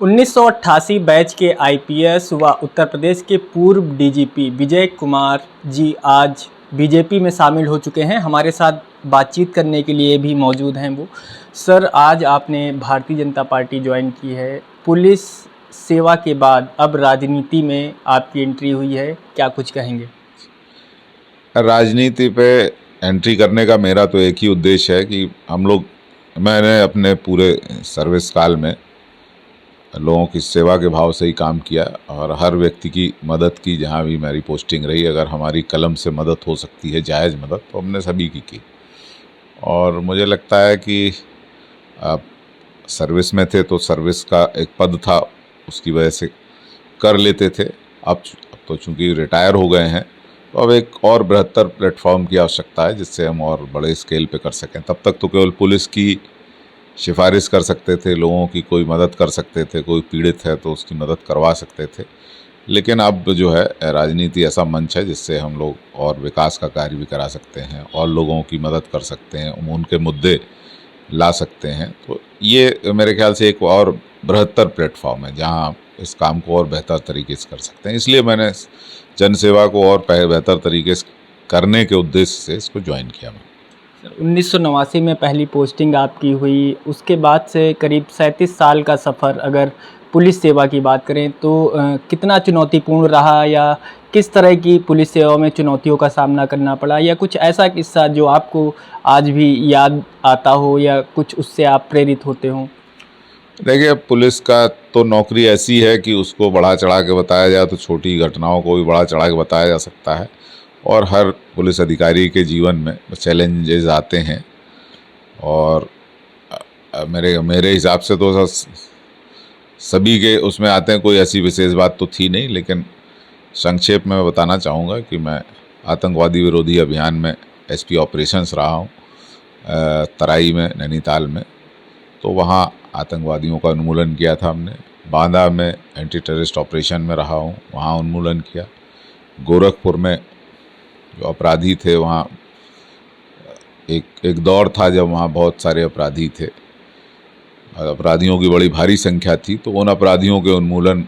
1988 batch के IPS व उत्तर प्रदेश के पूर्व डीजीपी विजय कुमार जी आज बीजेपी में शामिल हो चुके हैं। हमारे साथ बातचीत करने के लिए भी मौजूद हैं वो। सर, आज आपने भारतीय जनता पार्टी ज्वाइन की है। पुलिस सेवा के बाद अब राजनीति में आपकी एंट्री हुई है, क्या कुछ कहेंगे? राजनीति पे एंट्री करने का मेरा तो एक ही उद्देश्य है कि मैंने अपने पूरे सर्विस काल में लोगों की सेवा के भाव से ही काम किया और हर व्यक्ति की मदद की। जहाँ भी मेरी पोस्टिंग रही, अगर हमारी कलम से मदद हो सकती है, जायज़ मदद, तो हमने सभी की। और मुझे लगता है कि आप सर्विस में थे तो सर्विस का एक पद था, उसकी वजह से कर लेते थे। अब तो चूँकि रिटायर हो गए हैं, तो अब एक और बृहत्तर प्लेटफॉर्म की आवश्यकता है जिससे हम और बड़े स्केल पे कर सकें। तब तक तो केवल पुलिस की सिफारिश कर सकते थे, लोगों की कोई मदद कर सकते थे, कोई पीड़ित है तो उसकी मदद करवा सकते थे। लेकिन अब जो है राजनीति ऐसा मंच है जिससे हम लोग और विकास का कार्य भी करा सकते हैं और लोगों की मदद कर सकते हैं, उनके मुद्दे ला सकते हैं। तो ये मेरे ख्याल से एक और बृहत्तर प्लेटफॉर्म है जहाँ इस काम को और बेहतर तरीके से कर सकते हैं। इसलिए मैंने जन सेवा को और बेहतर तरीके से करने के उद्देश्य से इसको ज्वाइन किया। मैं 1989 में पहली पोस्टिंग आपकी हुई, उसके बाद से करीब 37 साल का सफ़र अगर पुलिस सेवा की बात करें तो कितना चुनौतीपूर्ण रहा, या किस तरह की पुलिस सेवा में चुनौतियों का सामना करना पड़ा, या कुछ ऐसा किस्सा जो आपको आज भी याद आता हो या कुछ उससे आप प्रेरित होते हों? देखिए, पुलिस का तो नौकरी ऐसी है कि उसको बढ़ा चढ़ा के बताया जाए तो छोटी घटनाओं को भी बढ़ा चढ़ा के बताया जा सकता है। और हर पुलिस अधिकारी के जीवन में चैलेंजेस आते हैं और मेरे हिसाब से तो सभी के उसमें आते हैं। कोई ऐसी विशेष बात तो थी नहीं, लेकिन संक्षेप में मैं बताना चाहूँगा कि मैं आतंकवादी विरोधी अभियान में एसपी ऑपरेशंस रहा हूँ, तराई में, नैनीताल में। तो वहाँ आतंकवादियों का उन्मूलन किया था हमने। बांदा में एंटी टेररिस्ट ऑपरेशन में रहा हूँ, वहाँ उन्मूलन किया। गोरखपुर में जो अपराधी थे, वहाँ एक दौर था जब वहाँ बहुत सारे अपराधी थे, अपराधियों की बड़ी भारी संख्या थी। तो उन अपराधियों के उन्मूलन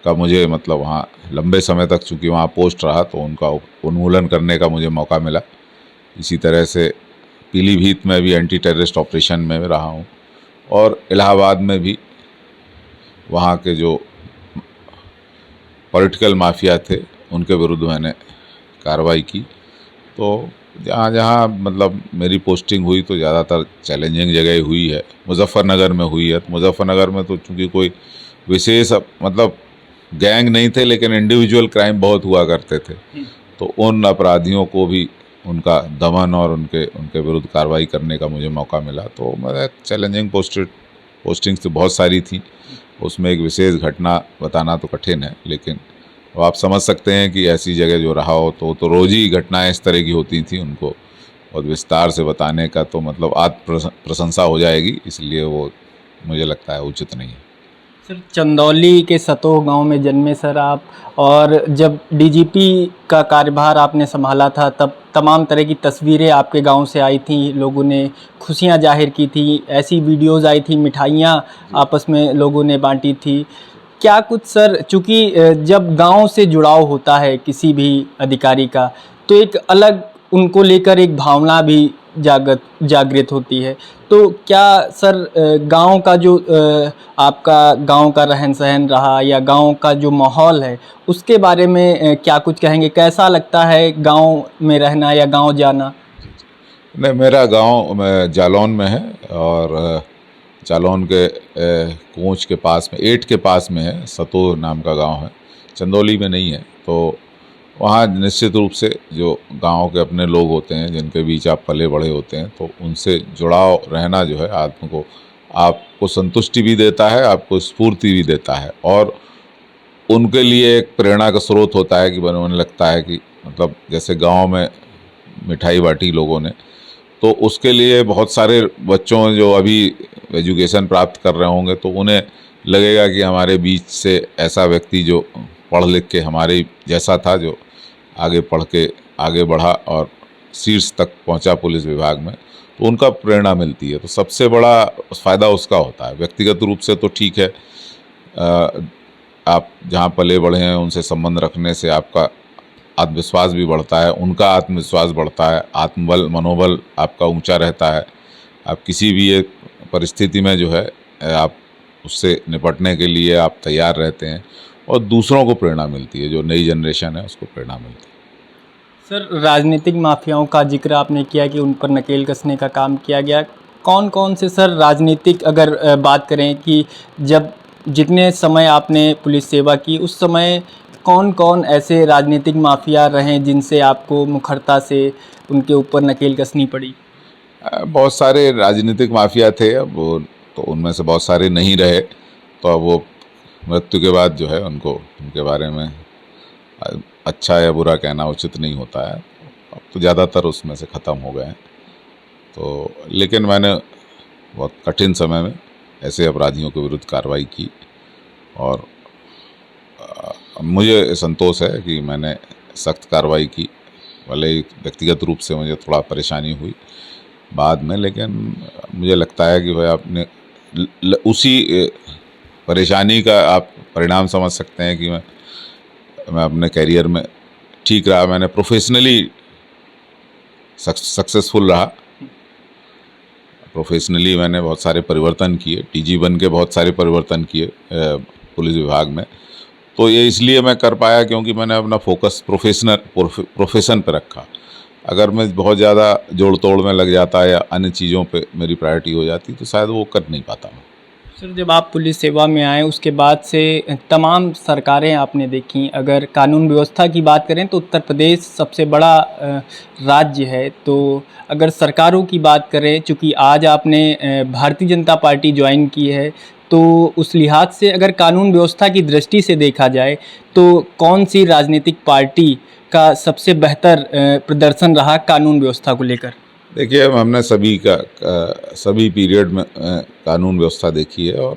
का मुझे वहाँ लंबे समय तक चूँकि वहाँ पोस्ट रहा तो उनका उन्मूलन करने का मुझे मौका मिला। इसी तरह से पीलीभीत में भी एंटी टेररिस्ट ऑपरेशन में रहा हूँ और इलाहाबाद में भी वहाँ के जो पॉलिटिकल माफिया थे उनके विरुद्ध मैंने कार्रवाई की। तो जहाँ जहाँ मेरी पोस्टिंग हुई तो ज़्यादातर चैलेंजिंग जगह हुई है। मुजफ्फरनगर में हुई है। तो मुजफ्फरनगर में तो चूँकि कोई विशेष गैंग नहीं थे, लेकिन इंडिविजुअल क्राइम बहुत हुआ करते थे। तो उन अपराधियों को भी उनका दमन और उनके विरुद्ध कार्रवाई करने का मुझे मौका मिला। तो मैं चैलेंजिंग पोस्टिंग्स तो बहुत सारी थी, उसमें एक विशेष घटना बताना तो कठिन है, लेकिन आप समझ सकते हैं कि ऐसी जगह जो रहा हो तो रोज़ ही घटनाएं इस तरह की होती थी। उनको बहुत विस्तार से बताने का तो आत्म प्रशंसा हो जाएगी, इसलिए वो मुझे लगता है उचित नहीं है। सर, चंदौली के सतोह गांव में जन्मे सर आप, और जब डीजीपी का कार्यभार आपने संभाला था तब तमाम तरह की तस्वीरें आपके गांव से आई थी, लोगों ने खुशियां जाहिर की थी, ऐसी वीडियोस आई थी, मिठाइयां आपस में लोगों ने बांटी थी। क्या कुछ सर, चूँकि जब गांव से जुड़ाव होता है किसी भी अधिकारी का तो एक अलग उनको लेकर एक भावना भी जागृत होती है। तो क्या सर, गांव का जो आपका गांव का रहन सहन रहा या गांव का जो माहौल है उसके बारे में क्या कुछ कहेंगे? कैसा लगता है गांव में रहना या गांव जाना? नहीं, मेरा गांव जालौन में है और जालौन के कोंच के पास में, एट के पास में है, सतो नाम का गांव है, चंदौली में नहीं है। तो वहाँ निश्चित रूप से जो गांव के अपने लोग होते हैं जिनके बीच आप पले बड़े होते हैं, तो उनसे जुड़ाव रहना जो है आपको संतुष्टि भी देता है, आपको स्फूर्ति भी देता है और उनके लिए एक प्रेरणा का स्रोत होता है कि उन्हें लगता है कि जैसे गांव में मिठाई बांटी लोगों ने, तो उसके लिए बहुत सारे बच्चों जो अभी एजुकेशन प्राप्त कर रहे होंगे तो उन्हें लगेगा कि हमारे बीच से ऐसा व्यक्ति जो पढ़ लिख के हमारे जैसा था, जो आगे पढ़ के आगे बढ़ा और शीर्ष तक पहुंचा पुलिस विभाग में, तो उनका प्रेरणा मिलती है। तो सबसे बड़ा फ़ायदा उसका होता है। व्यक्तिगत रूप से तो ठीक है, आप जहाँ पले बढ़े हैं उनसे संबंध रखने से आपका आत्मविश्वास भी बढ़ता है, उनका आत्मविश्वास बढ़ता है, आत्मबल मनोबल आपका ऊंचा रहता है। आप किसी भी एक परिस्थिति में जो है आप उससे निपटने के लिए आप तैयार रहते हैं, और दूसरों को प्रेरणा मिलती है, जो नई जनरेशन है उसको प्रेरणा मिलती है। सर, राजनीतिक माफियाओं का जिक्र आपने किया कि उन पर नकेल कसने का काम किया गया। कौन कौन से सर राजनीतिक, अगर बात करें कि जब जितने समय आपने पुलिस सेवा की उस समय कौन कौन ऐसे राजनीतिक माफिया रहे जिनसे आपको मुखरता से उनके ऊपर नकेल कसनी पड़ी? बहुत सारे राजनीतिक माफिया थे, अब वो तो उनमें से बहुत सारे नहीं रहे, तो अब वो मृत्यु के बाद जो है उनको उनके बारे में अच्छा या बुरा कहना उचित नहीं होता है। अब तो ज़्यादातर उसमें से ख़त्म हो गए हैं। तो लेकिन मैंने बहुत कठिन समय में ऐसे अपराधियों के विरुद्ध कार्रवाई की, और मुझे संतोष है कि मैंने सख्त कार्रवाई की। भले ही व्यक्तिगत रूप से मुझे थोड़ा परेशानी हुई बाद में, लेकिन मुझे लगता है कि भाई आपने उसी परेशानी का आप परिणाम समझ सकते हैं कि मैं अपने करियर में ठीक रहा, मैंने प्रोफेशनली सक्सेसफुल रहा। प्रोफेशनली मैंने बहुत सारे परिवर्तन किए, टीजी बन के बहुत सारे परिवर्तन किए पुलिस विभाग में। तो ये इसलिए मैं कर पाया क्योंकि मैंने अपना फोकस प्रोफेशन पे रखा। अगर मैं बहुत ज़्यादा जोड़ तोड़ में लग जाता या अन्य चीज़ों पे मेरी प्रायोरिटी हो जाती तो शायद वो कर नहीं पाता मैं। सर, जब आप पुलिस सेवा में आए उसके बाद से तमाम सरकारें आपने देखी। अगर कानून व्यवस्था की बात करें तो उत्तर प्रदेश सबसे बड़ा राज्य है। तो अगर सरकारों की बात करें, चूँकि आज आपने भारतीय जनता पार्टी ज्वाइन की है, तो उस लिहाज से अगर कानून व्यवस्था की दृष्टि से देखा जाए तो कौन सी राजनीतिक पार्टी का सबसे बेहतर प्रदर्शन रहा कानून व्यवस्था को लेकर? देखिए, हमने सभी पीरियड में कानून व्यवस्था देखी है, और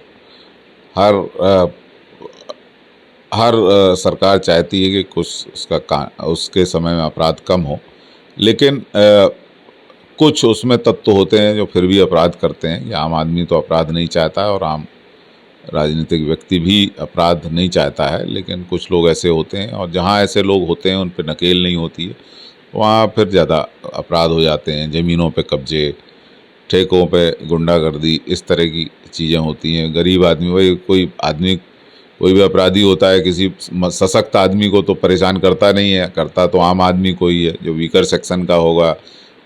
हर सरकार चाहती है कि कुछ उसके समय में अपराध कम हो, लेकिन कुछ उसमें तत्व होते हैं जो फिर भी अपराध करते हैं। आम आदमी तो अपराध नहीं चाहता है, और आम राजनीतिक व्यक्ति भी अपराध नहीं चाहता है, लेकिन कुछ लोग ऐसे होते हैं, और जहाँ ऐसे लोग होते हैं उन पर नकेल नहीं होती है, वहाँ फिर ज़्यादा अपराध हो जाते हैं। ज़मीनों पे कब्जे, ठेकों पे गुंडागर्दी, इस तरह की चीज़ें होती हैं। गरीब आदमी, भाई कोई भी अपराधी होता है किसी सशक्त आदमी को तो परेशान करता नहीं है, करता तो आम आदमी को ही है, जो वीकर सेक्शन का होगा,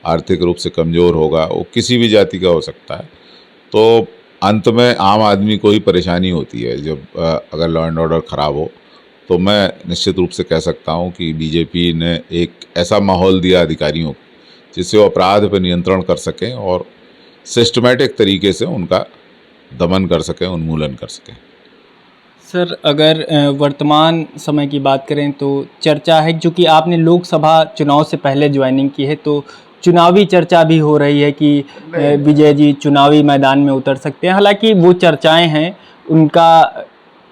आर्थिक रूप से कमज़ोर होगा, वो किसी भी जाति का हो सकता है। तो अंत में आम आदमी को ही परेशानी होती है जब अगर लॉ एंड ऑर्डर ख़राब हो। तो मैं निश्चित रूप से कह सकता हूँ कि बीजेपी ने एक ऐसा माहौल दिया अधिकारियों को जिससे वो अपराध पर नियंत्रण कर सकें और सिस्टमैटिक तरीके से उनका दमन कर सकें, उन्मूलन कर सकें। सर, अगर वर्तमान समय की बात करें तो चर्चा है, क्योंकि आपने लोकसभा चुनाव से पहले ज्वाइनिंग की है, तो चुनावी चर्चा भी हो रही है कि विजय जी चुनावी मैदान में उतर सकते हैं। हालांकि वो चर्चाएं हैं, उनका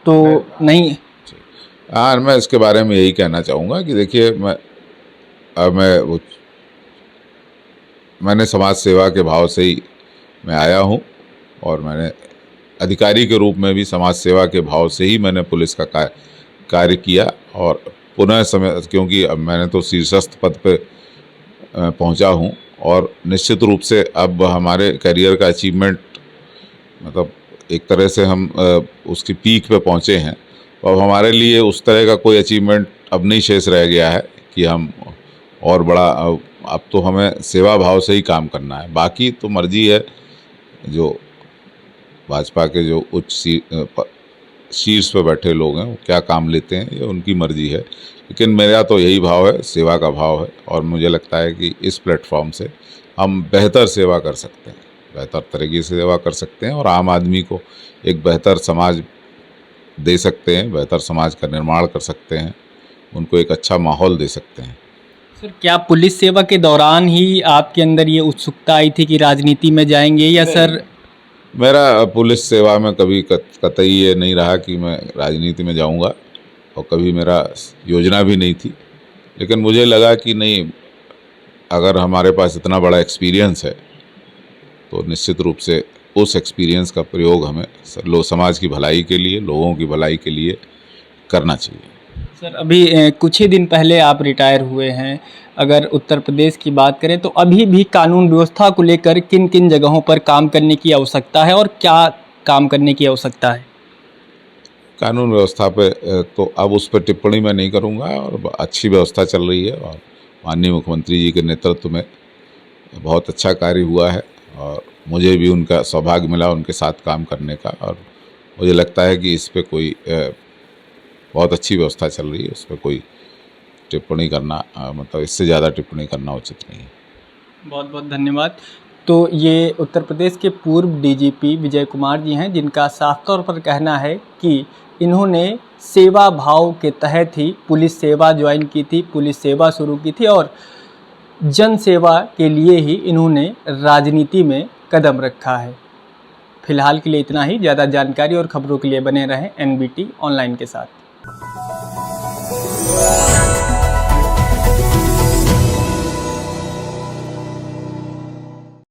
तो नहीं। हाँ, मैं इसके बारे में यही कहना चाहूँगा कि देखिए, मैंने समाज सेवा के भाव से ही मैं आया हूँ, और मैंने अधिकारी के रूप में भी समाज सेवा के भाव से ही मैंने पुलिस का कार्य किया। और पुनः समय, क्योंकि अब मैंने तो शीर्षस्थ पद पे पहुंचा हूं, और निश्चित रूप से अब हमारे करियर का अचीवमेंट, मतलब एक तरह से हम उसकी पीक पे पहुंचे हैं। तो अब हमारे लिए उस तरह का कोई अचीवमेंट अब नहीं शेष रह गया है कि हम और बड़ा, अब तो हमें सेवा भाव से ही काम करना है। बाकी तो मर्जी है, जो भाजपा के जो उच्च शीर्ष पे बैठे लोग हैं वो क्या काम लेते हैं, ये उनकी मर्जी है। लेकिन मेरा तो यही भाव है, सेवा का भाव है, और मुझे लगता है कि इस प्लेटफॉर्म से हम बेहतर सेवा कर सकते हैं, बेहतर तरीके से सेवा कर सकते हैं, और आम आदमी को एक बेहतर समाज दे सकते हैं, बेहतर समाज का निर्माण कर सकते हैं, उनको एक अच्छा माहौल दे सकते हैं। सर, क्या पुलिस सेवा के दौरान ही आपके अंदर ये उत्सुकता आई थी कि राजनीति में जाएंगे, या सर? मेरा पुलिस सेवा में कभी कतई ये नहीं रहा कि मैं राजनीति में जाऊंगा, और कभी मेरा योजना भी नहीं थी। लेकिन मुझे लगा कि नहीं, अगर हमारे पास इतना बड़ा एक्सपीरियंस है तो निश्चित रूप से उस एक्सपीरियंस का प्रयोग हमें समाज की भलाई के लिए, लोगों की भलाई के लिए करना चाहिए। सर अभी कुछ ही दिन पहले आप रिटायर हुए हैं। अगर उत्तर प्रदेश की बात करें तो अभी भी कानून व्यवस्था को लेकर किन किन जगहों पर काम करने की आवश्यकता है और क्या काम करने की आवश्यकता है? कानून व्यवस्था पे तो अब उस पर टिप्पणी मैं नहीं करूँगा, और अच्छी व्यवस्था चल रही है और माननीय मुख्यमंत्री जी के नेतृत्व में बहुत अच्छा कार्य हुआ है और मुझे भी उनका सौभाग्य मिला उनके साथ काम करने का, और मुझे लगता है कि इस पे कोई बहुत अच्छी व्यवस्था चल रही है, उस पर कोई टिप्पणी करना मतलब इससे ज़्यादा टिप्पणी करना उचित नहीं है। बहुत बहुत धन्यवाद। तो ये उत्तर प्रदेश के पूर्व डीजीपी विजय कुमार जी हैं, जिनका साफ तौर पर कहना है कि इन्होंने सेवा भाव के तहत ही पुलिस सेवा ज्वाइन की थी, पुलिस सेवा शुरू की थी और जन सेवा के लिए ही इन्होंने राजनीति में कदम रखा है। फिलहाल के लिए इतना ही। ज़्यादा जानकारी और खबरों के लिए बने रहें NBT ऑनलाइन के साथ।